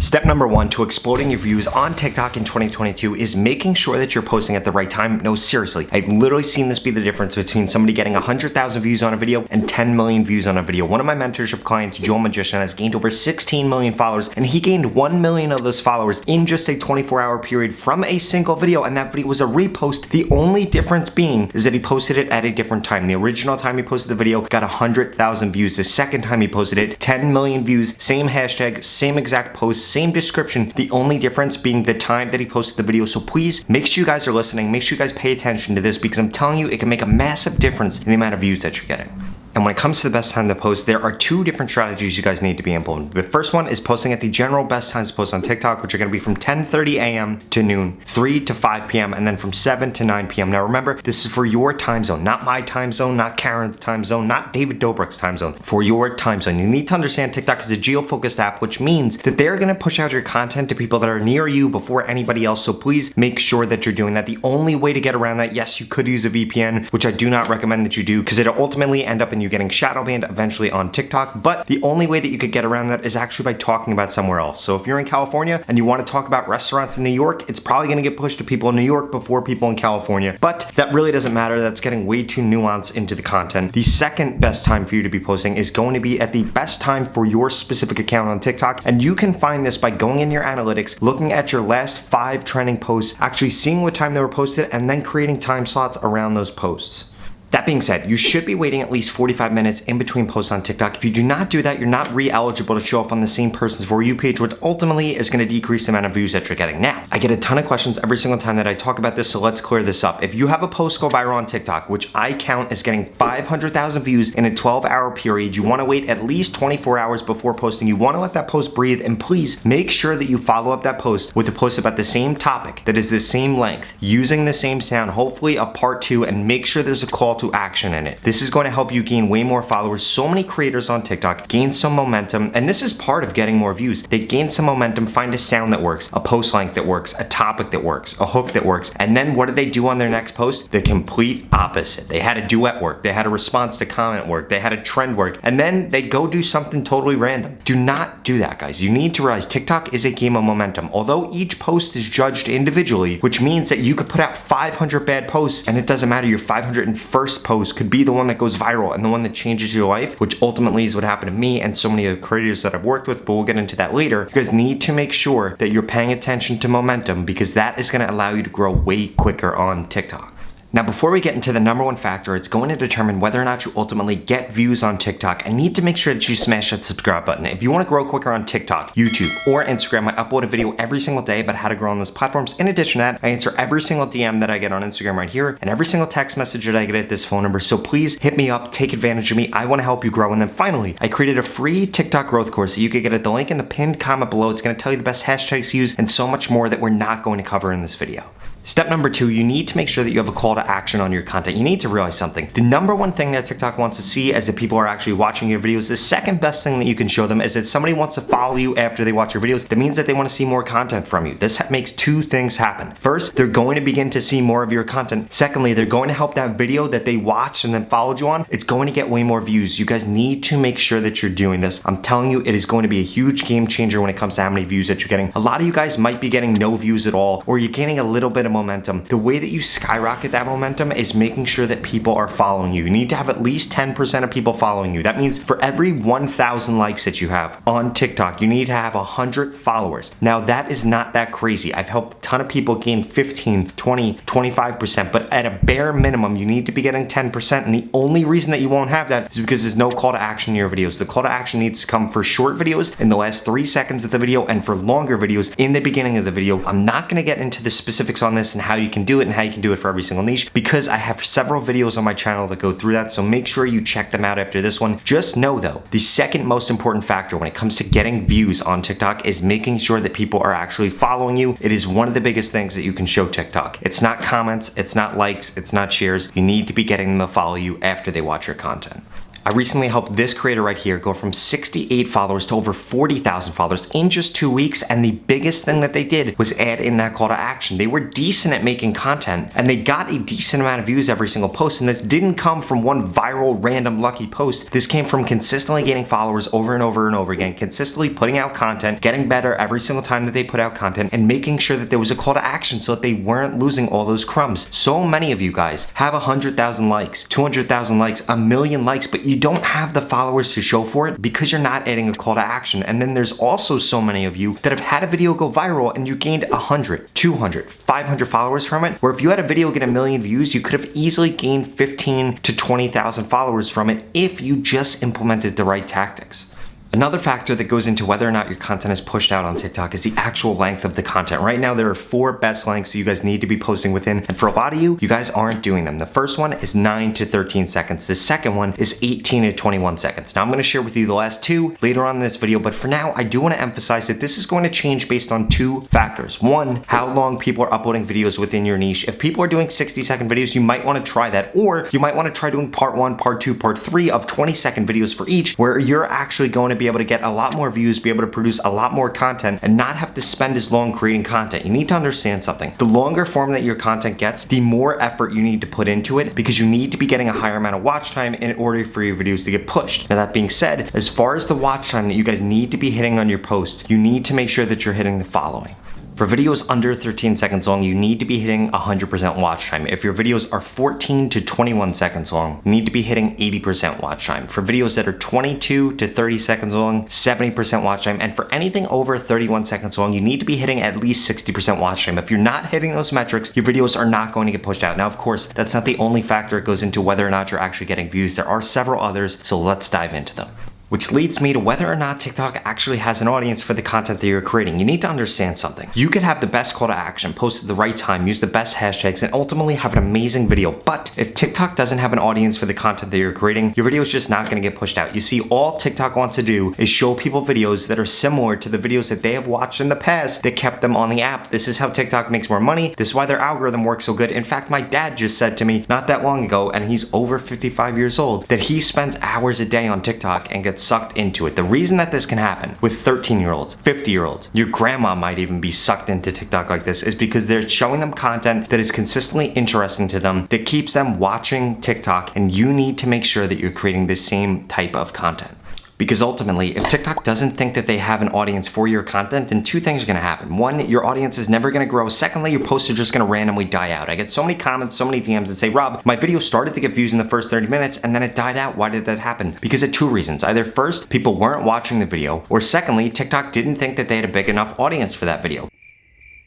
Step number one to exploding your views on TikTok in 2022 is making sure that you're posting at the right time. No, seriously, I've literally seen this be the difference between somebody getting 100,000 views on a video and 10 million views on a video. One of my mentorship clients, Joel Magician, has gained over 16 million followers, and he gained 1 million of those followers in just a 24-hour period from a single video, and that video was a repost. The only difference being is that he posted it at a different time. The original time he posted the video got 100,000 views. The second time he posted it, 10 million views, same hashtag, same exact post, same description, the only difference being the time that he posted the video. So please make sure you guys are listening, make sure you guys pay attention to this, because I'm telling you, it can make a massive difference in the amount of views that you're getting. And when it comes to the best time to post, there are two different strategies you guys need to be implementing. The first one is posting at the general best times to post on TikTok, which are going to be from 10:30 a.m. to noon, 3 to 5 p.m., and then from 7 to 9 p.m. Now remember, this is for your time zone, not my time zone, not Karen's time zone, not David Dobrik's time zone, for your time zone. You need to understand TikTok is a geo-focused app, which means that they're going to push out your content to people that are near you before anybody else. So please make sure that you're doing that. The only way to get around that, yes, you could use a VPN, which I do not recommend that you do, because it'll ultimately end up in you getting shadow banned eventually on TikTok. But the only way that you could get around that is actually by talking about somewhere else. So if you're in California and you want to talk about restaurants in New York, it's probably going to get pushed to people in New York before people in California. But that really doesn't matter. That's getting way too nuanced into the content. The second best time for you to be posting is going to be at the best time for your specific account on TikTok. And you can find this by going in your analytics, looking at your last 5 trending posts, actually seeing what time they were posted, and then creating time slots around those posts. That being said, you should be waiting at least 45 minutes in between posts on TikTok. If you do not do that, you're not re-eligible to show up on the same person's For You page, which ultimately is going to decrease the amount of views that you're getting. Now, I get a ton of questions every single time that I talk about this, so let's clear this up. If you have a post go viral on TikTok, which I count as getting 500,000 views in a 12-hour period, you want to wait at least 24 hours before posting. You want to let that post breathe, and please make sure that you follow up that post with a post about the same topic that is the same length, using the same sound, hopefully a part 2, and make sure there's a call to action in it. This is going to help you gain way more followers. So many creators on TikTok gain some momentum, and this is part of getting more views. They gain some momentum, find a sound that works, a post length that works, a topic that works, a hook that works, and then what do they do on their next post? The complete opposite. They had a duet work, they had a response to comment work, they had a trend work, and then they go do something totally random. Do not do that, guys. You need to realize TikTok is a game of momentum. Although each post is judged individually, which means that you could put out 500 bad posts and it doesn't matter, your 501st post could be the one that goes viral and the one that changes your life, which ultimately is what happened to me and so many of the creators that I've worked with, but we'll get into that later. You guys need to make sure that you're paying attention to momentum, because that is going to allow you to grow way quicker on TikTok. Now, before we get into the number one factor, it's going to determine whether or not you ultimately get views on TikTok. I need to make sure that you smash that subscribe button. If you want to grow quicker on TikTok, YouTube, or Instagram, I upload a video every single day about how to grow on those platforms. In addition to that, I answer every single DM that I get on Instagram right here, and every single text message that I get at this phone number. So please hit me up, take advantage of me. I want to help you grow. And then finally, I created a free TikTok growth course that you can get at the link in the pinned comment below. It's going to tell you the best hashtags to use and so much more that we're not going to cover in this video. Step number 2, you need to make sure that you have a call to action on your content. You need to realize something. The number one thing that TikTok wants to see is that people are actually watching your videos. The second best thing that you can show them is that somebody wants to follow you after they watch your videos. That means that they want to see more content from you. This makes 2 things happen. First, they're going to begin to see more of your content. Secondly, they're going to help that video that they watched and then followed you on, it's going to get way more views. You guys need to make sure that you're doing this. I'm telling you, it is going to be a huge game changer when it comes to how many views that you're getting. A lot of you guys might be getting no views at all, or you're gaining a little bit of momentum. The way that you skyrocket that momentum is making sure that people are following you. You need to have at least 10% of people following you. That means for every 1,000 likes that you have on TikTok, you need to have 100 followers. Now, that is not that crazy. I've helped a ton of people gain 15, 20, 25%, but at a bare minimum, you need to be getting 10%. And the only reason that you won't have that is because there's no call to action in your videos. The call to action needs to come for short videos in the last 3 seconds of the video and for longer videos in the beginning of the video. I'm not going to get into the specifics on this and how you can do it and how you can do it for every single niche, because I have several videos on my channel that go through that, so make sure you check them out after this one. Just know though, the second most important factor when it comes to getting views on TikTok is making sure that people are actually following you. It is one of the biggest things that you can show TikTok. It's not comments, it's not likes, it's not shares. You need to be getting them to follow you after they watch your content. I recently helped this creator right here go from 68 followers to over 40,000 followers in just 2 weeks, and the biggest thing that they did was add in that call to action. They were decent at making content, and they got a decent amount of views every single post, and this didn't come from one viral, random, lucky post. This came from consistently gaining followers over and over and over again, consistently putting out content, getting better every single time that they put out content, and making sure that there was a call to action so that they weren't losing all those crumbs. So many of you guys have 100,000 likes, 200,000 likes, a million likes, but you don't have the followers to show for it because you're not adding a call to action. And then there's also so many of you that have had a video go viral and you gained 100, 200, 500 followers from it, where if you had a video get a million views, you could have easily gained 15 to 20,000 followers from it if you just implemented the right tactics. Another factor that goes into whether or not your content is pushed out on TikTok is the actual length of the content. Right now, there are 4 best lengths that you guys need to be posting within, and for a lot of you, you guys aren't doing them. The first one is 9 to 13 seconds. The second one is 18 to 21 seconds. Now, I'm gonna share with you the last 2 later on in this video, but for now, I do wanna emphasize that this is going to change based on 2 factors. One, how long people are uploading videos within your niche. If people are doing 60-second videos, you might wanna try that, or you might wanna try doing part 1, part 2, part 3 of 20-second videos for each, where you're actually going to be able to get a lot more views, be able to produce a lot more content, and not have to spend as long creating content. You need to understand something. The longer form that your content gets, the more effort you need to put into it, because you need to be getting a higher amount of watch time in order for your videos to get pushed. Now, that being said, as far as the watch time that you guys need to be hitting on your post, you need to make sure that you're hitting the following. For videos under 13 seconds long, you need to be hitting 100% watch time. If your videos are 14 to 21 seconds long, you need to be hitting 80% watch time. For videos that are 22 to 30 seconds long, 70% watch time. And for anything over 31 seconds long, you need to be hitting at least 60% watch time. If you're not hitting those metrics, your videos are not going to get pushed out. Now, of course, that's not the only factor that goes into whether or not you're actually getting views. There are several others, so let's dive into them. Which leads me to whether or not TikTok actually has an audience for the content that you're creating. You need to understand something. You could have the best call to action, post at the right time, use the best hashtags, and ultimately have an amazing video. But if TikTok doesn't have an audience for the content that you're creating, your video is just not gonna get pushed out. You see, all TikTok wants to do is show people videos that are similar to the videos that they have watched in the past that kept them on the app. This is how TikTok makes more money. This is why their algorithm works so good. In fact, my dad just said to me not that long ago, and he's over 55 years old, that he spends hours a day on TikTok and gets sucked into it. The reason that this can happen with 13-year-olds, 50-year-olds, your grandma might even be sucked into TikTok like this, is because they're showing them content that is consistently interesting to them, that keeps them watching TikTok, and you need to make sure that you're creating the same type of content. Because ultimately, if TikTok doesn't think that they have an audience for your content, then 2 things are gonna happen. 1, your audience is never gonna grow. Secondly, your posts are just gonna randomly die out. I get so many comments, so many DMs that say, Rob, my video started to get views in the first 30 minutes and then it died out. Why did that happen? Because of 2 reasons. Either first, people weren't watching the video, or secondly, TikTok didn't think that they had a big enough audience for that video.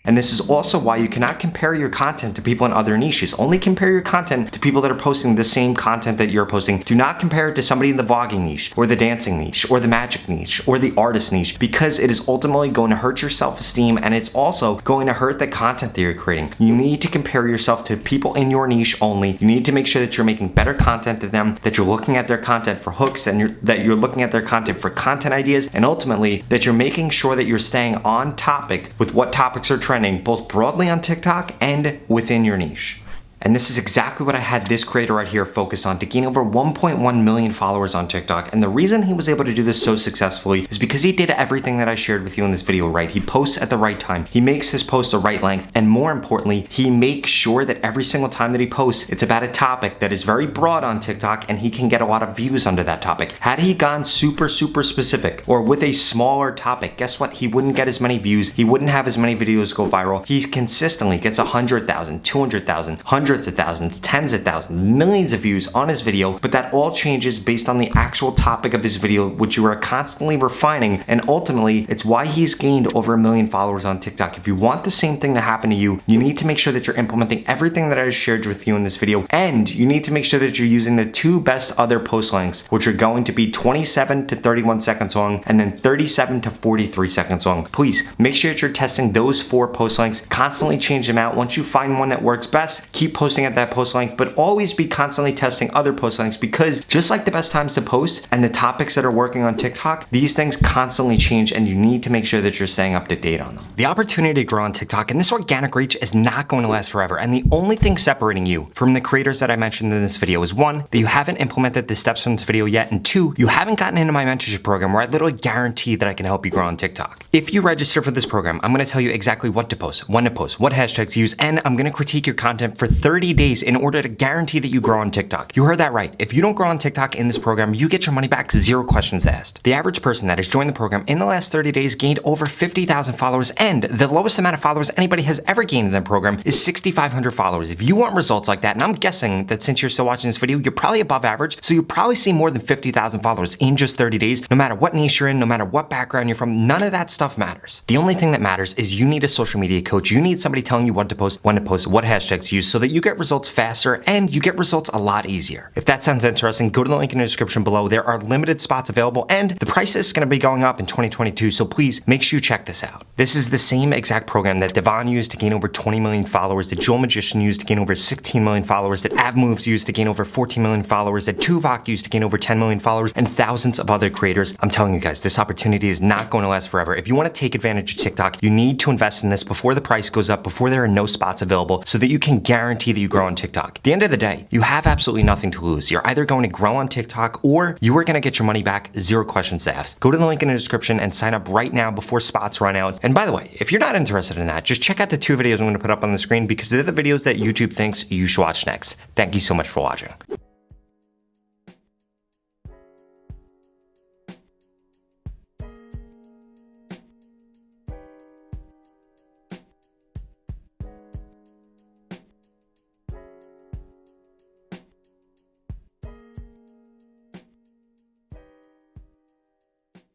And this is also why you cannot compare your content to people in other niches. Only compare your content to people that are posting the same content that you're posting. Do not compare it to somebody in the vlogging niche, or the dancing niche, or the magic niche, or the artist niche, because it is ultimately going to hurt your self-esteem, and it's also going to hurt the content that you're creating. You need to compare yourself to people in your niche only. You need to make sure that you're making better content than them, that you're looking at their content for hooks, and that you're looking at their content for content ideas, and ultimately that you're making sure that you're staying on topic with what topics are trending, both broadly on TikTok and within your niche. And this is exactly what I had this creator right here focus on to gain over 1.1 million followers on TikTok. And the reason he was able to do this so successfully is because he did everything that I shared with you in this video right. He posts at the right time. He makes his posts the right length. And more importantly, he makes sure that every single time that he posts, it's about a topic that is very broad on TikTok and he can get a lot of views under that topic. Had he gone super specific or with a smaller topic, guess what? He wouldn't get as many views. He wouldn't have as many videos go viral. He consistently gets 100,000, 200,000, hundreds of thousands, tens of thousands, millions of views on his video, but that all changes based on the actual topic of his video, which you are constantly refining, and ultimately, it's why he's gained over 1 million followers on TikTok. If you want the same thing to happen to you, you need to make sure that you're implementing everything that I shared with you in this video, and you need to make sure that you're using the 2 best other post lengths, which are going to be 27 to 31 seconds long, and then 37 to 43 seconds long. Please, make sure that you're testing those 4 post lengths, constantly change them out. Once you find one that works best, keep posting posting at that post length, but always be constantly testing other post lengths, because just like the best times to post and the topics that are working on TikTok, these things constantly change and you need to make sure that you're staying up to date on them. The opportunity to grow on TikTok and this organic reach is not going to last forever, and the only thing separating you from the creators that I mentioned in this video is one, that you haven't implemented the steps from this video yet, and two, you haven't gotten into my mentorship program where I literally guarantee that I can help you grow on TikTok. If you register for this program, I'm going to tell you exactly what to post, when to post, what hashtags to use, and I'm going to critique your content for 30 days in order to guarantee that you grow on TikTok. You heard that right. If you don't grow on TikTok in this program, you get your money back, 0 questions asked. The average person that has joined the program in the last 30 days gained over 50,000 followers, and the lowest amount of followers anybody has ever gained in the program is 6,500 followers. If you want results like that, and I'm guessing that since you're still watching this video, you're probably above average, so you'll probably see more than 50,000 followers in just 30 days, no matter what niche you're in, no matter what background you're from, none of that stuff matters. The only thing that matters is you need a social media coach. You need somebody telling you what to post, when to post, what hashtags to use, so that you get results faster and you get results a lot easier. If that sounds interesting, go to the link in the description below. There are limited spots available, and the price is going to be going up in 2022, so please make sure you check this out. This is the same exact program that Devon used to gain over 20 million followers, that Joel Magician used to gain over 16 million followers, that AvMoves used to gain over 14 million followers, that Tuvok used to gain over 10 million followers, and thousands of other creators. I'm telling you guys, this opportunity is not going to last forever. If you want to take advantage of TikTok, you need to invest in this before the price goes up, before there are no spots available, so that you can guarantee that you grow on TikTok. At the end of the day, you have absolutely nothing to lose. You're either going to grow on TikTok or you are going to get your money back, 0 questions asked. Go to the link in the description and sign up right now before spots run out. And by the way, if you're not interested in that, just check out the 2 videos I'm going to put up on the screen, because they're the videos that YouTube thinks you should watch next. Thank you so much for watching.